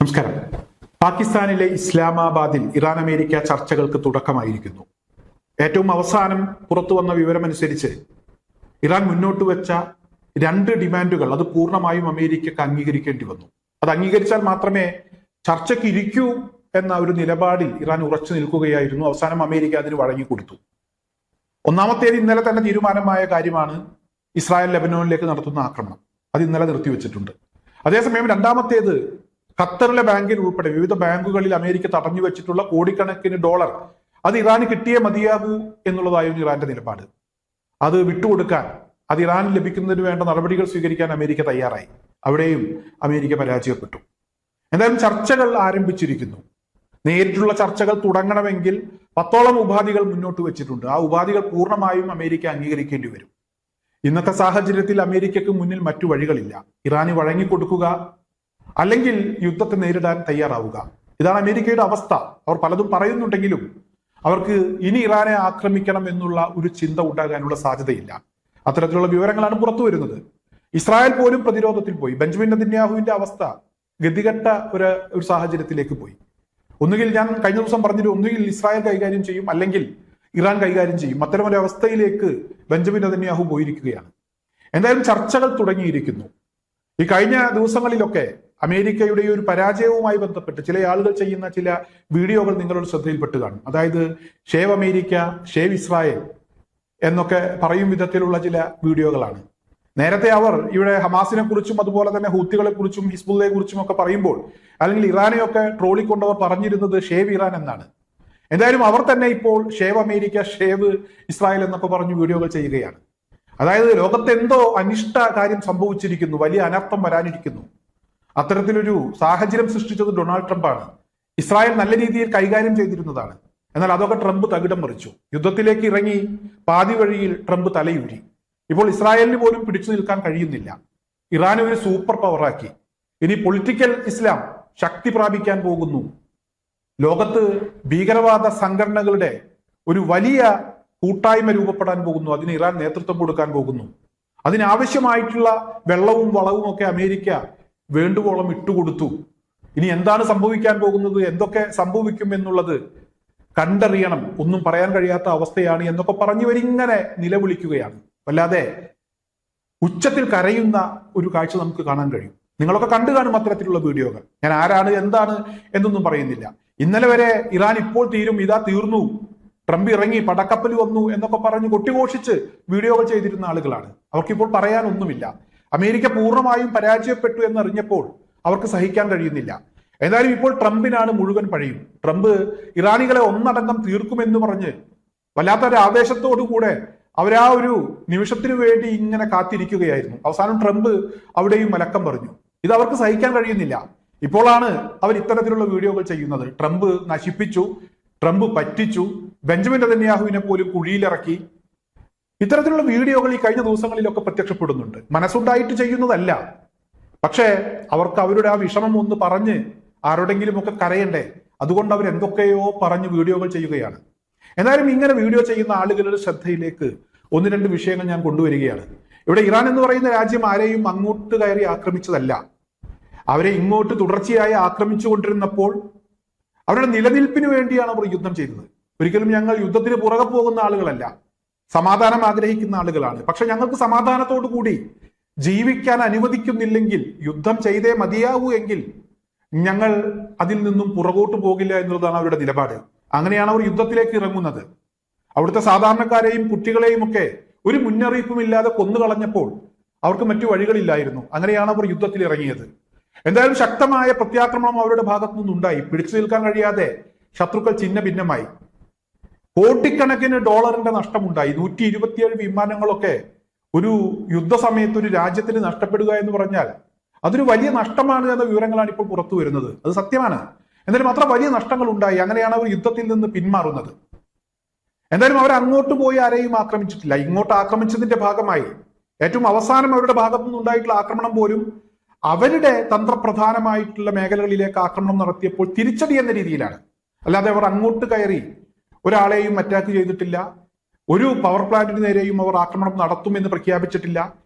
നമസ്കാരം. പാകിസ്ഥാനിലെ ഇസ്ലാമാബാദിൽ Iran America ചർച്ചകൾക്ക് തുടക്കമായിരിക്കുന്നു. ഏറ്റവും അവസാനം പുറത്തു വന്ന വിവരമനുസരിച്ച് ഇറാൻ മുന്നോട്ട് വെച്ച 2 ഡിമാൻഡുകൾ അത് പൂർണ്ണമായും അമേരിക്കക്ക് അംഗീകരിക്കേണ്ടി വന്നു. അത് അംഗീകരിച്ചാൽ മാത്രമേ ചർച്ചയ്ക്ക് ഇരിക്കൂ എന്ന ഒരു നിലപാടിൽ ഇറാൻ ഉറച്ചു നിൽക്കുകയായിരുന്നു. അവസാനം അമേരിക്ക അതിന് വഴങ്ങിക്കൊടുത്തു. ഒന്നാമത്തേത് ഇന്നലെ തന്നെ തീരുമാനമായ കാര്യമാണ് ഇസ്രായേൽ ലെബനോനിലേക്ക് നടത്തുന്ന ആക്രമണം. അത് ഇന്നലെ നിർത്തിവെച്ചിട്ടുണ്ട്. അതേസമയം രണ്ടാമത്തേത് ഖത്തറിലെ ബാങ്കിൽ ഉൾപ്പെടെ വിവിധ ബാങ്കുകളിൽ അമേരിക്ക തടഞ്ഞു വെച്ചിട്ടുള്ള കോടിക്കണക്കിന് ഡോളർ അത് ഇറാന് കിട്ടിയേ മതിയാകൂ എന്നുള്ളതായിരുന്നു ഇറാന്റെ നിലപാട്. അത് വിട്ടുകൊടുക്കാൻ, അത് ഇറാന് ലഭിക്കുന്നതിന് വേണ്ട നടപടികൾ സ്വീകരിക്കാൻ അമേരിക്ക തയ്യാറായി. അവിടെയും അമേരിക്ക പരാജയപ്പെട്ടു. എന്തായാലും ചർച്ചകൾ ആരംഭിച്ചിരിക്കുന്നു. നേരിട്ടുള്ള ചർച്ചകൾ തുടങ്ങണമെങ്കിൽ 10ഓളം ഉപാധികൾ മുന്നോട്ട് വെച്ചിട്ടുണ്ട്. ആ ഉപാധികൾ പൂർണ്ണമായും അമേരിക്ക അംഗീകരിക്കേണ്ടി വരും. ഇന്നത്തെ സാഹചര്യത്തിൽ അമേരിക്കക്ക് മുന്നിൽ മറ്റു വഴികളില്ല. ഇറാന് വഴങ്ങിക്കൊടുക്കുക, അല്ലെങ്കിൽ യുദ്ധത്തെ നേരിടാൻ തയ്യാറാവുക. ഇതാണ് അമേരിക്കയുടെ അവസ്ഥ. അവർ പലതും പറയുന്നുണ്ടെങ്കിലും അവർക്ക് ഇനി ഇറാനെ ആക്രമിക്കണം എന്നുള്ള ഒരു ചിന്ത ഉണ്ടാകാനുള്ള സാധ്യതയില്ല. അത്തരത്തിലുള്ള വിവരങ്ങളാണ് പുറത്തു വരുന്നത്. ഇസ്രായേൽ പോലും പ്രതിരോധത്തിൽ പോയി. ബെഞ്ചമിൻ നെതന്യാഹുവിന്റെ അവസ്ഥ ഗതികെട്ട ഒരു സാഹചര്യത്തിലേക്ക് പോയി. ഒന്നുകിൽ ഞാൻ കഴിഞ്ഞ ദിവസം പറഞ്ഞിട്ട് ഒന്നുകിൽ ഇസ്രായേൽ കൈകാര്യം ചെയ്യും, അല്ലെങ്കിൽ ഇറാൻ കൈകാര്യം ചെയ്യും. അത്തരമൊരു അവസ്ഥയിലേക്ക് ബെഞ്ചമിൻ നെതന്യാഹു പോയിരിക്കുകയാണ്. എന്തായാലും ചർച്ചകൾ തുടങ്ങിയിരിക്കുന്നു. ഈ കഴിഞ്ഞ ദിവസങ്ങളിലൊക്കെ അമേരിക്കയുടെ ഒരു പരാജയവുമായി ബന്ധപ്പെട്ട് ചില ആളുകൾ ചെയ്യുന്ന ചില വീഡിയോകൾ നിങ്ങളുടെ ശ്രദ്ധയിൽപ്പെട്ട് കാണും. അതായത് ഷേവ് അമേരിക്ക, ഷേവ് ഇസ്രായേൽ എന്നൊക്കെ പറയും വിധത്തിലുള്ള ചില വീഡിയോകളാണ്. നേരത്തെ അവർ ഇവിടെ ഹമാസിനെ കുറിച്ചും അതുപോലെ തന്നെ ഹൂത്തികളെ കുറിച്ചും ഹിസ്ബുള്ളയെ കുറിച്ചും ഒക്കെ പറയുമ്പോൾ, അല്ലെങ്കിൽ ഇറാനെയൊക്കെ ട്രോളിക്കൊണ്ടവർ പറഞ്ഞിരുന്നത് ഷേവ് ഇറാൻ എന്നാണ്. എന്തായാലും അവർ തന്നെ ഇപ്പോൾ ഷേവ് അമേരിക്ക, ഷേവ് ഇസ്രായേൽ എന്നൊക്കെ പറഞ്ഞു വീഡിയോകൾ ചെയ്യുകയാണ്. അതായത് ലോകത്തെന്തോ അനിഷ്ട കാര്യം സംഭവിച്ചിരിക്കുന്നു, വലിയ അനർത്ഥം വരാനിരിക്കുന്നു. അത്തരത്തിലൊരു സാഹചര്യം സൃഷ്ടിച്ചത് ഡൊണാൾഡ് ട്രംപാണ്. ഇസ്രായേൽ നല്ല രീതിയിൽ കൈകാര്യം ചെയ്തിരുന്നതാണ്. എന്നാൽ അതൊക്കെ ട്രംപ് തകിടം മറിച്ചു. യുദ്ധത്തിലേക്ക് ഇറങ്ങി പാതി വഴിയിൽ ട്രംപ് തലയൂരി. ഇപ്പോൾ ഇസ്രായേലിന് പോലും പിടിച്ചു നിൽക്കാൻ കഴിയുന്നില്ല. ഇറാനെ ഒരു സൂപ്പർ പവറാക്കി. ഇനി പൊളിറ്റിക്കൽ ഇസ്ലാം ശക്തി പ്രാപിക്കാൻ പോകുന്നു. ലോകത്ത് ഭീകരവാദ സംഘടനകളുടെ ഒരു വലിയ കൂട്ടായ്മ രൂപപ്പെടാൻ പോകുന്നു. അതിന് ഇറാൻ നേതൃത്വം കൊടുക്കാൻ പോകുന്നു. അതിനാവശ്യമായിട്ടുള്ള വെള്ളവും വളവും ഒക്കെ അമേരിക്ക വേണ്ടുവോളം ഇട്ടുകൊടുത്തു. ഇനി എന്താണ് സംഭവിക്കാൻ പോകുന്നത്, എന്തൊക്കെ സംഭവിക്കും എന്നുള്ളത് കണ്ടറിയണം. ഒന്നും പറയാൻ കഴിയാത്ത അവസ്ഥയാണ് എന്നൊക്കെ പറഞ്ഞവരിങ്ങനെ നിലവിളിക്കുകയാണ്. അല്ലാതെ ഉച്ചത്തിൽ കരയുന്ന ഒരു കാഴ്ച നമുക്ക് കാണാൻ കഴിയും. നിങ്ങളൊക്കെ കണ്ടു കാണും അത്തരത്തിലുള്ള വീഡിയോകൾ. ഞാൻ ആരാണ് എന്താണ് എന്നൊന്നും പറയുന്നില്ല. ഇന്നലെ വരെ ഇറാൻ ഇപ്പോൾ തീരും, ഇതാ തീർന്നു, ട്രംപ് ഇറങ്ങി, പടക്കപ്പൽ വന്നു എന്നൊക്കെ പറഞ്ഞ് കൊട്ടിഘോഷിച്ച് വീഡിയോകൾ ചെയ്തിരുന്ന ആളുകളാണ്. അവർക്കിപ്പോൾ പറയാനൊന്നുമില്ല. അമേരിക്ക പൂർണ്ണമായും പരാജയപ്പെട്ടു എന്നറിഞ്ഞപ്പോൾ അവർക്ക് സഹിക്കാൻ കഴിയുന്നില്ല. എന്തായാലും ഇപ്പോൾ ട്രംപിനാണ് മുഴുവൻ പഴിയും. ട്രംപ് ഇറാനികളെ ഒന്നടങ്കം തീർക്കുമെന്ന് പറഞ്ഞ് വല്ലാത്തൊരു ആവേശത്തോടുകൂടെ അവരാ ഒരു നിമിഷത്തിനു വേണ്ടി ഇങ്ങനെ കാത്തിരിക്കുകയായിരുന്നു. അവസാനം ട്രംപ് അവിടെയും മലക്കം പറഞ്ഞു. ഇത് അവർക്ക് സഹിക്കാൻ കഴിയുന്നില്ല. ഇപ്പോഴാണ് അവർ ഇത്തരത്തിലുള്ള വീഡിയോകൾ ചെയ്യുന്നത്. ട്രംപ് നശിപ്പിച്ചു, ട്രംപ് പറ്റിച്ചു, ബെഞ്ചമിൻ നെതന്യാഹുവിനെ പോലും കുഴിയിലിറക്കി. ഇത്തരത്തിലുള്ള വീഡിയോകൾ ഈ കഴിഞ്ഞ ദിവസങ്ങളിലൊക്കെ പ്രത്യക്ഷപ്പെടുന്നുണ്ട്. മനസ്സുണ്ടായിട്ട് ചെയ്യുന്നതല്ല. പക്ഷേ അവർക്ക് അവരുടെ ആ വിഷമം ഒന്ന് പറഞ്ഞ് ആരോടെങ്കിലും ഒക്കെ കരയണ്ടേ, അതുകൊണ്ട് അവർ എന്തൊക്കെയോ പറഞ്ഞ് വീഡിയോകൾ ചെയ്യുകയാണ്. എന്നാലും ഇങ്ങനെ വീഡിയോ ചെയ്യുന്ന ആളുകളുടെ ശ്രദ്ധയിലേക്ക് 1-2 വിഷയങ്ങൾ ഞാൻ കൊണ്ടുവരികയാണ്. ഇവിടെ ഇറാൻ എന്ന് പറയുന്ന രാജ്യം ആരെയും അങ്ങോട്ട് കയറി ആക്രമിച്ചതല്ല. അവരെ ഇങ്ങോട്ട് തുടർച്ചയായി ആക്രമിച്ചു കൊണ്ടിരുന്നപ്പോൾ അവരുടെ നിലനിൽപ്പിന് വേണ്ടിയാണ് അവർ യുദ്ധം ചെയ്തത്. ഒരിക്കലും ഞങ്ങൾ യുദ്ധത്തിന് പുറകെ പോകുന്ന ആളുകളല്ല, സമാധാനം ആഗ്രഹിക്കുന്ന ആളുകളാണ്. പക്ഷെ ഞങ്ങൾക്ക് സമാധാനത്തോടു കൂടി ജീവിക്കാൻ അനുവദിക്കുന്നില്ലെങ്കിൽ, യുദ്ധം ചെയ്തേ മതിയാവൂ എങ്കിൽ ഞങ്ങൾ അതിൽ നിന്നും പുറകോട്ട് പോകില്ല എന്നുള്ളതാണ് അവരുടെ നിലപാട്. അങ്ങനെയാണ് അവർ യുദ്ധത്തിലേക്ക് ഇറങ്ങുന്നത്. അവിടുത്തെ സാധാരണക്കാരെയും കുട്ടികളെയും ഒക്കെ ഒരു മുന്നറിയിപ്പുമില്ലാതെ കൊന്നുകളഞ്ഞപ്പോൾ അവർക്ക് മറ്റു വഴികളില്ലായിരുന്നു. അങ്ങനെയാണ് അവർ യുദ്ധത്തിൽ ഇറങ്ങിയത്. എന്തായാലും ശക്തമായ പ്രത്യാക്രമണം അവരുടെ ഭാഗത്തു നിന്നുണ്ടായി. പിടിച്ചു നിൽക്കാൻ കഴിയാതെ ശത്രുക്കൾ ഛിന്ന ഭിന്നമായി. കോടിക്കണക്കിന് ഡോളറിന്റെ നഷ്ടമുണ്ടായി. 127 വിമാനങ്ങളൊക്കെ ഒരു യുദ്ധസമയത്ത് ഒരു രാജ്യത്തിന് നഷ്ടപ്പെടുക എന്ന് പറഞ്ഞാൽ അതൊരു വലിയ നഷ്ടമാണ് എന്ന വിവരങ്ങളാണ് ഇപ്പോൾ പുറത്തു വരുന്നത്. അത് സത്യമാണ്. എന്നാലും അത്ര വലിയ നഷ്ടങ്ങൾ ഉണ്ടായി. അങ്ങനെയാണ് അവർ യുദ്ധത്തിൽ നിന്ന് പിന്മാറുന്നത്. എന്തായാലും അവർ അങ്ങോട്ട് പോയി ആരെയും ആക്രമിച്ചിട്ടില്ല. ഇങ്ങോട്ട് ആക്രമിച്ചതിന്റെ ഭാഗമായി ഏറ്റവും അവസാനം അവരുടെ ഭാഗത്തു നിന്നുണ്ടായിട്ടുള്ള ആക്രമണം പോലും അവരുടെ തന്ത്രപ്രധാനമായിട്ടുള്ള മേഖലകളിലേക്ക് ആക്രമണം നടത്തിയപ്പോൾ തിരിച്ചടി എന്ന രീതിയിലാണ്. അല്ലാതെ അവർ അങ്ങോട്ട് കയറി ഒരാളെയും അറ്റാക്ക് ചെയ്തിട്ടില്ല. ഒരു പവർ പ്ലാന്റിന് നേരെയും അവർ ആക്രമണം നടത്തുമെന്ന് പ്രഖ്യാപിച്ചിട്ടില്ല.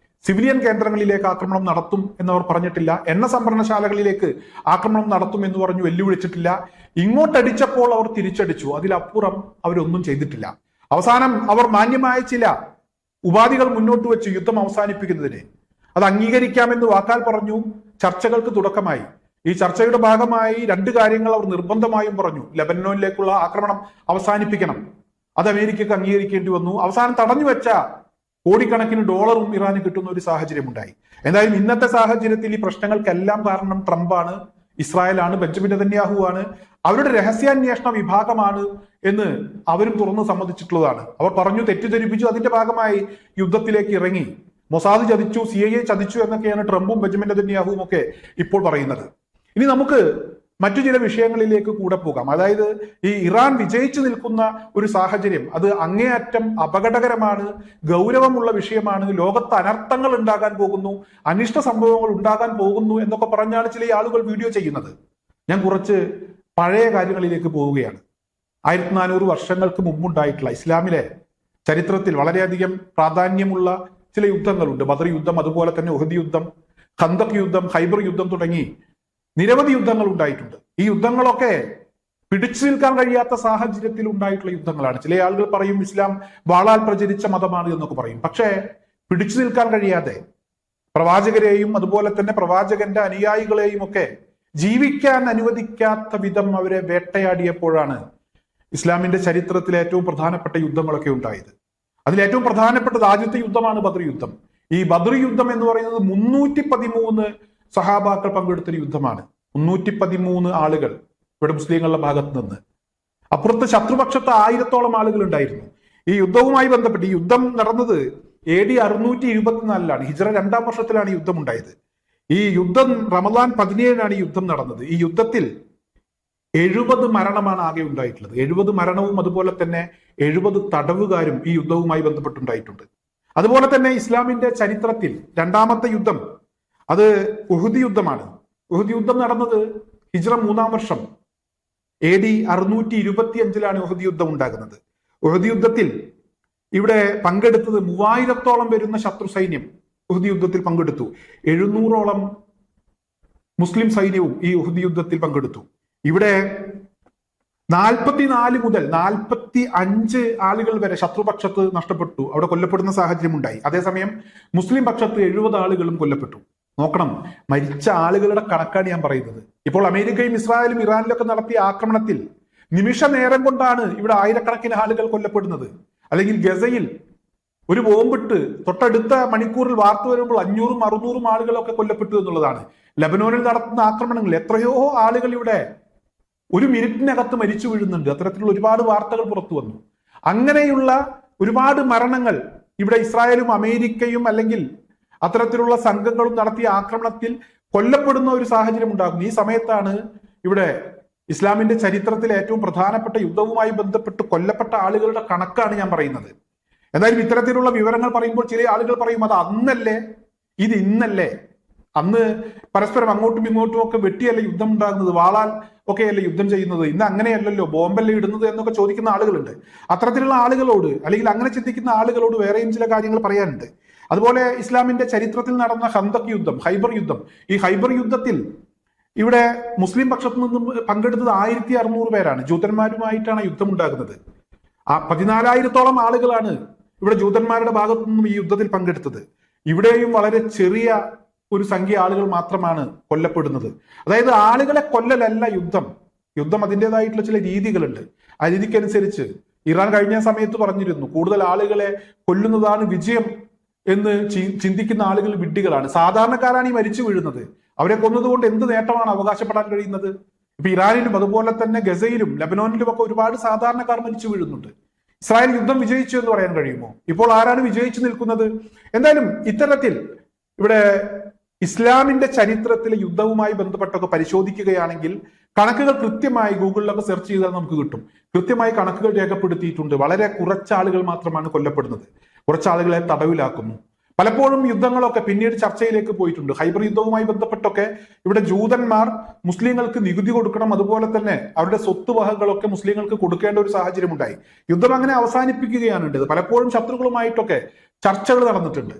സിവിലിയൻ കേന്ദ്രങ്ങളിലേക്ക് ആക്രമണം നടത്തും എന്നവർ പറഞ്ഞിട്ടില്ല. എണ്ണ സംഭരണശാലകളിലേക്ക് ആക്രമണം നടത്തും എന്ന് പറഞ്ഞു വെല്ലുവിളിച്ചിട്ടില്ല. ഇങ്ങോട്ടടിച്ചപ്പോൾ അവർ തിരിച്ചടിച്ചു. അതിലപ്പുറം അവരൊന്നും ചെയ്തിട്ടില്ല. അവസാനം അവർ മാന്യമായ ചില ഉപാധികൾ മുന്നോട്ട് വെച്ച് യുദ്ധം അവസാനിപ്പിക്കുന്നതിന് അത് അംഗീകരിക്കാമെന്ന് വാക്കാൽ പറഞ്ഞു. ചർച്ചകൾക്ക് തുടക്കമായി. ഈ ചർച്ചയുടെ ഭാഗമായി രണ്ട് കാര്യങ്ങൾ അവർ നിർബന്ധമായും പറഞ്ഞു. ലെബനോനിലേക്കുള്ള ആക്രമണം അവസാനിപ്പിക്കണം, അത് അമേരിക്കക്ക് അംഗീകരിക്കേണ്ടി വന്നു. അവസാനം തടഞ്ഞു വെച്ച കോടിക്കണക്കിന് ഡോളറും ഇറാന് കിട്ടുന്ന ഒരു സാഹചര്യം ഉണ്ടായി. എന്തായാലും ഇന്നത്തെ സാഹചര്യത്തിൽ ഈ പ്രശ്നങ്ങൾക്കെല്ലാം കാരണം ട്രംപാണ്, ഇസ്രായേലാണ്, ബെഞ്ചമിൻ നെതന്യാഹു ആണ്, അവരുടെ രഹസ്യാന്വേഷണ വിഭാഗമാണ് എന്ന് അവരും തുറന്ന് സമ്മതിച്ചിട്ടുള്ളതാണ്. അവർ പറഞ്ഞു, തെറ്റിദ്ധരിപ്പിച്ചു, അതിന്റെ ഭാഗമായി യുദ്ധത്തിലേക്ക് ഇറങ്ങി. മൊസാദ് ചതിച്ചു, CIA ചതിച്ചു എന്നൊക്കെയാണ് ട്രംപും ബെഞ്ചമിൻ നെതന്യാഹുവും ഒക്കെ ഇപ്പോൾ പറയുന്നത്. ഇനി നമുക്ക് മറ്റു ചില വിഷയങ്ങളിലേക്ക് കൂടെ പോകാം. അതായത് ഈ ഇറാൻ വിജയിച്ചു നിൽക്കുന്ന ഒരു സാഹചര്യം അത് അങ്ങേയറ്റം അപകടകരമാണ്, ഗൗരവമുള്ള വിഷയമാണ്, ലോകത്ത് അനർത്ഥങ്ങൾ ഉണ്ടാകാൻ പോകുന്നു, അനിഷ്ട സംഭവങ്ങൾ ഉണ്ടാകാൻ പോകുന്നു എന്നൊക്കെ പറഞ്ഞാണ് ചില ആളുകൾ വീഡിയോ ചെയ്യുന്നത്. ഞാൻ കുറച്ച് പഴയ കാര്യങ്ങളിലേക്ക് പോവുകയാണ്. 1400 വർഷങ്ങൾക്ക് മുമ്പുണ്ടായിട്ടുള്ള ഇസ്ലാമിലെ ചരിത്രത്തിൽ വളരെയധികം പ്രാധാന്യമുള്ള ചില യുദ്ധങ്ങളുണ്ട്. ബദർ യുദ്ധം, അതുപോലെ തന്നെ ഉഹദ് യുദ്ധം, ഖന്തഖ് യുദ്ധം, ഖൈബർ യുദ്ധം തുടങ്ങി നിരവധി യുദ്ധങ്ങൾ ഉണ്ടായിട്ടുണ്ട്. ഈ യുദ്ധങ്ങളൊക്കെ പിടിച്ചു നിൽക്കാൻ കഴിയാത്ത സാഹചര്യത്തിൽ ഉണ്ടായിട്ടുള്ള യുദ്ധങ്ങളാണ്. ചില ആളുകൾ പറയും ഇസ്ലാം വാളാൽ പ്രചരിച്ച മതമാണ് എന്നൊക്കെ പറയും. പക്ഷേ പിടിച്ചു നിൽക്കാൻ കഴിയാതെ പ്രവാചകരെയും അതുപോലെ തന്നെ പ്രവാചകന്റെ അനുയായികളെയും ഒക്കെ ജീവിക്കാൻ അനുവദിക്കാത്ത വിധം അവരെ വേട്ടയാടിയപ്പോഴാണ് ഇസ്ലാമിന്റെ ചരിത്രത്തിലെ ഏറ്റവും പ്രധാനപ്പെട്ട യുദ്ധങ്ങളൊക്കെ ഉണ്ടായത്. അതിലേറ്റവും പ്രധാനപ്പെട്ടത് ആദ്യത്തെ യുദ്ധമാണ് ബദർ യുദ്ധം. ഈ ബദർ യുദ്ധം എന്ന് പറയുന്നത് 313 സഹാബാക്കൾ പങ്കെടുത്തൊരു യുദ്ധമാണ്. 313 ആളുകൾ ഇവിടെ മുസ്ലിങ്ങളുടെ ഭാഗത്ത് നിന്ന്. അപ്പുറത്ത് ശത്രുപക്ഷത്ത് 1000-ഓളം ആളുകൾ ഉണ്ടായിരുന്നു. ഈ യുദ്ധവുമായി ബന്ധപ്പെട്ട് ഈ യുദ്ധം നടന്നത് AD 624 ഹിജ്റ 2-ാം വർഷത്തിലാണ് യുദ്ധം ഉണ്ടായത്. ഈ യുദ്ധം റമദാൻ 17-നാണ് ഈ യുദ്ധം നടന്നത്. ഈ യുദ്ധത്തിൽ 70 മരണമാണ് ആകെ ഉണ്ടായിട്ടുള്ളത്. 70 മരണവും അതുപോലെ തന്നെ 70 തടവുകാരും ഈ യുദ്ധവുമായി ബന്ധപ്പെട്ടുണ്ടായിട്ടുണ്ട്. അതുപോലെ തന്നെ ഇസ്ലാമിന്റെ ചരിത്രത്തിൽ രണ്ടാമത്തെ യുദ്ധം അത് ഉഹദ് യുദ്ധമാണ്. ഉഹദ് യുദ്ധം നടന്നത് ഹിജ്റ 3-ാം വർഷം AD 625-ലാണ് ഉഹദ് യുദ്ധം ഉണ്ടാകുന്നത്. ഉഹദ് യുദ്ധത്തിൽ ഇവിടെ പങ്കെടുത്തത് 3000-ഓളം വരുന്ന ശത്രു സൈന്യം ഉഹദ് യുദ്ധത്തിൽ പങ്കെടുത്തു. 700-ഓളം മുസ്ലിം സൈന്യവും ഈ ഉഹദ് യുദ്ധത്തിൽ പങ്കെടുത്തു. ഇവിടെ 44 മുതൽ 45 ആളുകൾ വരെ ശത്രുപക്ഷത്ത് നഷ്ടപ്പെട്ടു, അവിടെ കൊല്ലപ്പെടുന്ന സാഹചര്യം ഉണ്ടായി. അതേസമയം മുസ്ലിം പക്ഷത്ത് 70 ആളുകളും കൊല്ലപ്പെട്ടു. നോക്കണം, മരിച്ച ആളുകളുടെ കണക്കാണ് ഞാൻ പറയുന്നത്. ഇപ്പോൾ അമേരിക്കയും ഇസ്രായേലും ഇറാനിലൊക്കെ നടത്തിയ ആക്രമണത്തിൽ നിമിഷ നേരം കൊണ്ടാണ് ഇവിടെ ആയിരക്കണക്കിന് ആളുകൾ കൊല്ലപ്പെടുന്നത്. അല്ലെങ്കിൽ ഗസയിൽ ഒരു ബോംബിട്ട് തൊട്ടടുത്ത മണിക്കൂറിൽ വാർത്ത വരുമ്പോൾ 500-600 ആളുകളൊക്കെ കൊല്ലപ്പെട്ടു എന്നുള്ളതാണ്. ലബനോനിൽ നടത്തുന്ന ആക്രമണങ്ങൾ എത്രയോ ആളുകൾ ഇവിടെ ഒരു മിനിറ്റിനകത്ത് മരിച്ചു വീഴുന്നുണ്ട്. അത്തരത്തിലുള്ള ഒരുപാട് വാർത്തകൾ പുറത്തു വന്നു. അങ്ങനെയുള്ള ഒരുപാട് മരണങ്ങൾ ഇവിടെ ഇസ്രായേലും അമേരിക്കയും അല്ലെങ്കിൽ അത്തരത്തിലുള്ള സംഘങ്ങളും നടത്തിയ ആക്രമണത്തിൽ കൊല്ലപ്പെടുന്ന ഒരു സാഹചര്യം ഉണ്ടാകുന്നു. ഈ സമയത്താണ് ഇവിടെ ഇസ്ലാമിന്റെ ചരിത്രത്തിലെ ഏറ്റവും പ്രധാനപ്പെട്ട യുദ്ധവുമായി ബന്ധപ്പെട്ട് കൊല്ലപ്പെട്ട ആളുകളുടെ കണക്കാണ് ഞാൻ പറയുന്നത്. എന്തായാലും ഇത്തരത്തിലുള്ള വിവരങ്ങൾ പറയുമ്പോൾ ചില ആളുകൾ പറയും അത് അന്നല്ലേ, ഇത് ഇന്നല്ലേ, അന്ന് പരസ്പരം അങ്ങോട്ടും ഇങ്ങോട്ടും ഒക്കെ വെട്ടിയല്ലേ യുദ്ധം ഉണ്ടാകുന്നത്, വാളാൽ ഒക്കെയല്ലേ യുദ്ധം ചെയ്യുന്നത്, ഇന്ന് അങ്ങനെയല്ലല്ലോ, ബോംബല്ലേ ഇടുന്നത് എന്നൊക്കെ ചോദിക്കുന്ന ആളുകളുണ്ട്. അത്തരത്തിലുള്ള ആളുകളോട് അല്ലെങ്കിൽ അങ്ങനെ ചിന്തിക്കുന്ന ആളുകളോട് വേറെയും ചില കാര്യങ്ങൾ പറയാനുണ്ട്. അതുപോലെ ഇസ്ലാമിന്റെ ചരിത്രത്തിൽ നടന്ന ഖന്തഖ് യുദ്ധം, ഖൈബർ യുദ്ധം, ഈ ഖൈബർ യുദ്ധത്തിൽ ഇവിടെ മുസ്ലിം പക്ഷത്തു നിന്നും പങ്കെടുത്തത് 1600 പേരാണ്. ജൂതന്മാരുമായിട്ടാണ് യുദ്ധം ഉണ്ടാകുന്നത്. 14,000-ഓളം ആളുകളാണ് ഇവിടെ ജൂതന്മാരുടെ ഭാഗത്തു നിന്നും ഈ യുദ്ധത്തിൽ പങ്കെടുത്തത്. ഇവിടെയും വളരെ ചെറിയ ഒരു സംഖ്യ ആളുകൾ മാത്രമാണ് കൊല്ലപ്പെടുന്നത്. അതായത് ആളുകളെ കൊല്ലലല്ല യുദ്ധം. യുദ്ധം അതിൻ്റെതായിട്ടുള്ള ചില രീതികളുണ്ട്. ആ രീതിക്കനുസരിച്ച് ഇറാൻ കഴിഞ്ഞ സമയത്ത് പറഞ്ഞിരുന്നു കൂടുതൽ ആളുകളെ കൊല്ലുന്നതാണ് വിജയം എന്ന് ചിന്തിക്കുന്ന ആളുകൾ വിഡ്ഢികളാണ്. സാധാരണക്കാരാണ് ഈ മരിച്ചു വീഴുന്നത്. അവരെ കൊന്നതുകൊണ്ട് എന്ത് നേട്ടമാണ് അവകാശപ്പെടാൻ കഴിയുന്നത്? ഇപ്പൊ ഇറാനിലും അതുപോലെ തന്നെ ഗസയിലും ലബനോനിലും ഒക്കെ ഒരുപാട് സാധാരണക്കാർ മരിച്ചു വീഴുന്നുണ്ട്. ഇസ്രായേൽ യുദ്ധം വിജയിച്ചു എന്ന് പറയാൻ കഴിയുമോ? ഇപ്പോൾ ആരാണ് വിജയിച്ചു നിൽക്കുന്നത്? എന്തായാലും ഇത്തരത്തിൽ ഇവിടെ ഇസ്ലാമിന്റെ ചരിത്രത്തിലെ യുദ്ധവുമായി ബന്ധപ്പെട്ടൊക്കെ പരിശോധിക്കുകയാണെങ്കിൽ കണക്കുകൾ കൃത്യമായി ഗൂഗിളിലൊക്കെ സെർച്ച് ചെയ്താൽ നമുക്ക് കിട്ടും. കൃത്യമായി കണക്കുകൾ രേഖപ്പെടുത്തിയിട്ടുണ്ട്. വളരെ കുറച്ചാളുകൾ മാത്രമാണ് കൊല്ലപ്പെടുന്നത്, കുറച്ചാളുകളെ തടവിലാക്കുന്നു. പലപ്പോഴും യുദ്ധങ്ങളൊക്കെ പിന്നീട് ചർച്ചയിലേക്ക് പോയിട്ടുണ്ട്. ഖൈബർ യുദ്ധവുമായി ബന്ധപ്പെട്ടൊക്കെ ഇവിടെ ജൂതന്മാർ മുസ്ലിങ്ങൾക്ക് നികുതി കൊടുക്കണം, അതുപോലെ തന്നെ അവരുടെ സ്വത്ത് വകകളൊക്കെ മുസ്ലിങ്ങൾക്ക് കൊടുക്കേണ്ട ഒരു സാഹചര്യം ഉണ്ടായി. യുദ്ധം അങ്ങനെ അവസാനിപ്പിക്കുകയാണ് ഉണ്ടായത്. പലപ്പോഴും ശത്രുക്കളുമായിട്ടൊക്കെ ചർച്ചകൾ നടന്നിട്ടുണ്ട്.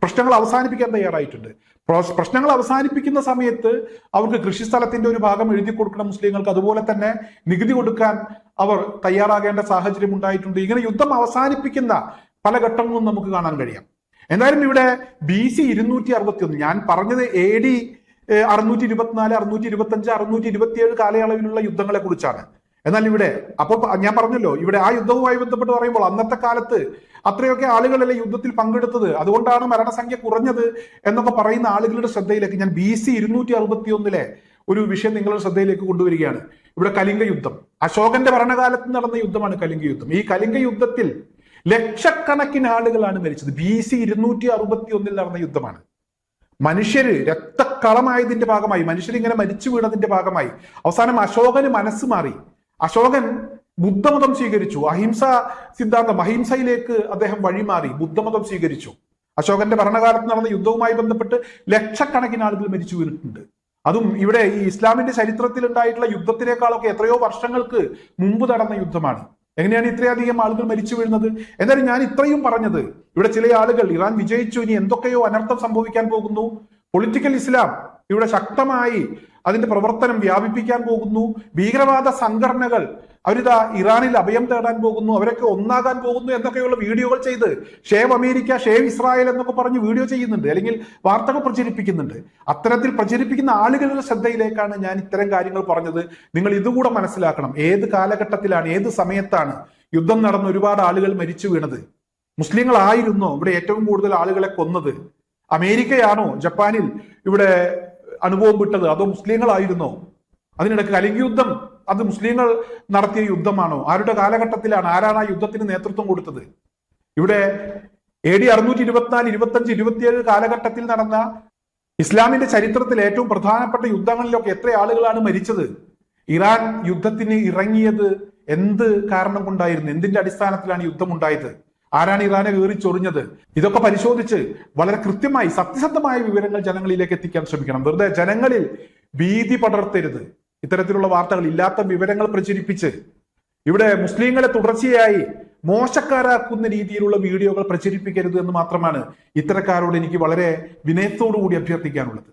പ്രശ്നങ്ങൾ അവസാനിപ്പിക്കാൻ തയ്യാറായിട്ടുണ്ട്. പ്രശ്നങ്ങൾ അവസാനിപ്പിക്കുന്ന സമയത്ത് അവർക്ക് കൃഷിസ്ഥലത്തിന്റെ ഒരു ഭാഗം എഴുതി കൊടുക്കണം മുസ്ലിങ്ങൾക്ക്, അതുപോലെ തന്നെ നികുതി കൊടുക്കാൻ അവർ തയ്യാറാകേണ്ട സാഹചര്യം ഉണ്ടായിട്ടുണ്ട്. ഇങ്ങനെ യുദ്ധം അവസാനിപ്പിക്കുന്ന പല ഘട്ടങ്ങളും നമുക്ക് കാണാൻ കഴിയാം. എന്തായാലും ഇവിടെ BC 261, ഞാൻ പറഞ്ഞത് AD 624, 625, 627 കാലയളവിലുള്ള യുദ്ധങ്ങളെ കുറിച്ചാണ്. എന്നാൽ ഇവിടെ അപ്പോൾ ഞാൻ പറഞ്ഞല്ലോ, ഇവിടെ ആ യുദ്ധവുമായി ബന്ധപ്പെട്ട് പറയുമ്പോൾ അന്നത്തെ കാലത്ത് അത്രയൊക്കെ ആളുകളല്ലേ യുദ്ധത്തിൽ പങ്കെടുത്തത്, അതുകൊണ്ടാണ് മരണസംഖ്യ കുറഞ്ഞത് എന്നൊക്കെ പറയുന്ന ആളുകളുടെ ശ്രദ്ധയിലേക്ക് ഞാൻ BC 261 ഒരു വിഷയം നിങ്ങളുടെ ശ്രദ്ധയിലേക്ക് കൊണ്ടുവരികയാണ്. ഇവിടെ കലിംഗ യുദ്ധം, അശോകന്റെ ഭരണകാലത്ത് നടന്ന യുദ്ധമാണ് കലിംഗ യുദ്ധം. ഈ കലിംഗ യുദ്ധത്തിൽ ലക്ഷക്കണക്കിന് ആളുകളാണ് മരിച്ചത്. BC 261 നടന്ന യുദ്ധമാണ്. മനുഷ്യര് രക്തക്കളമായതിന്റെ ഭാഗമായി, മനുഷ്യരിങ്ങനെ മരിച്ചു വീണതിന്റെ ഭാഗമായി അവസാനം അശോകന് മനസ്സ് മാറി. അശോകൻ ബുദ്ധമതം സ്വീകരിച്ചു. അഹിംസ സിദ്ധാന്തം, അഹിംസയിലേക്ക് അദ്ദേഹം വഴിമാറി, ബുദ്ധമതം സ്വീകരിച്ചു. അശോകന്റെ ഭരണകാലത്ത് നടന്ന യുദ്ധവുമായി ബന്ധപ്പെട്ട് ലക്ഷക്കണക്കിന് ആളുകൾ മരിച്ചു വീണിട്ടുണ്ട്. അതും ഇവിടെ ഈ ഇസ്ലാമിന്റെ ചരിത്രത്തിൽ ഉണ്ടായിട്ടുള്ള യുദ്ധത്തിനേക്കാളൊക്കെ എത്രയോ വർഷങ്ങൾക്ക് മുമ്പ് നടന്ന യുദ്ധമാണ്. എങ്ങനെയാണ് ഇത്രയധികം ആളുകൾ മരിച്ചു വീഴുന്നത്? എന്തായാലും ഞാൻ ഇത്രയും പറഞ്ഞത്, ഇവിടെ ചില ആളുകൾ ഇറാൻ വിജയിച്ചു, ഇനി എന്തൊക്കെയോ അനർത്ഥം സംഭവിക്കാൻ പോകുന്നു, പൊളിറ്റിക്കൽ ഇസ്ലാം ഇവിടെ ശക്തമായി അതിന്റെ പ്രവർത്തനം വ്യാപിപ്പിക്കാൻ പോകുന്നു, ഭീകരവാദ സംഘടനകൾ അവരിതാ ഇറാനിൽ അഭയം തേടാൻ പോകുന്നു, അവരൊക്കെ ഒന്നാകാൻ പോകുന്നു എന്നൊക്കെയുള്ള വീഡിയോകൾ ചെയ്ത് ഷേവ് അമേരിക്ക, ഷേവ് ഇസ്രായേൽ എന്നൊക്കെ പറഞ്ഞ് വീഡിയോ ചെയ്യുന്നുണ്ട്, അല്ലെങ്കിൽ വാർത്തകൾ പ്രചരിപ്പിക്കുന്നുണ്ട്. അത്തരത്തിൽ പ്രചരിപ്പിക്കുന്ന ആളുകളുടെ ശ്രദ്ധയിലേക്കാണ് ഞാൻ ഇത്തരം കാര്യങ്ങൾ പറഞ്ഞത്. നിങ്ങൾ ഇതുകൂടെ മനസ്സിലാക്കണം. ഏത് കാലഘട്ടത്തിലാണ്, ഏത് സമയത്താണ് യുദ്ധം നടന്ന് ഒരുപാട് ആളുകൾ മരിച്ചു വീണത്? മുസ്ലിങ്ങളായിരുന്നോ ഇവിടെ ഏറ്റവും കൂടുതൽ ആളുകളെ കൊന്നത്? അമേരിക്കയാണോ ജപ്പാനിൽ ഇവിടെ അനുഭവം വിട്ടത്, അതോ മുസ്ലിങ്ങളായിരുന്നോ? അതിനിടയ്ക്ക് കലിംഗ യുദ്ധം അത് മുസ്ലിങ്ങൾ നടത്തിയ യുദ്ധമാണോ? ആരുടെ കാലഘട്ടത്തിലാണ്? ആരാണ് ആ യുദ്ധത്തിന് നേതൃത്വം കൊടുത്തത്? ഇവിടെ AD 624, 25, 27 കാലഘട്ടത്തിൽ നടന്ന ഇസ്ലാമിന്റെ ചരിത്രത്തിൽ ഏറ്റവും പ്രധാനപ്പെട്ട യുദ്ധങ്ങളിലൊക്കെ എത്ര ആളുകളാണ് മരിച്ചത്? ഇറാൻ യുദ്ധത്തിന് ഇറങ്ങിയത് എന്ത് കാരണം കൊണ്ടായിരുന്നു? എന്തിന്റെ അടിസ്ഥാനത്തിലാണ് യുദ്ധം ഉണ്ടായത്? ആരാണ് ഇറാനെ കയറി ചൊറിഞ്ഞത്? ഇതൊക്കെ പരിശോധിച്ച് വളരെ കൃത്യമായി സത്യസന്ധമായ വിവരങ്ങൾ ജനങ്ങളിലേക്ക് എത്തിക്കാൻ ശ്രമിക്കണം. വെറുതെ ജനങ്ങളിൽ ഭീതി പടർത്തരുത്. ഇത്തരത്തിലുള്ള വാർത്തകൾ, ഇല്ലാത്ത വിവരങ്ങൾ പ്രചരിപ്പിച്ച് ഇവിടെ മുസ്ലിങ്ങളെ തുടർച്ചയായി മോശക്കാരാക്കുന്ന രീതിയിലുള്ള വീഡിയോകൾ പ്രചരിപ്പിക്കരുത് എന്ന് മാത്രമാണ് ഇത്തരക്കാരോട് എനിക്ക് വളരെ വിനയത്തോടു കൂടി അഭ്യർത്ഥിക്കാനുള്ളത്.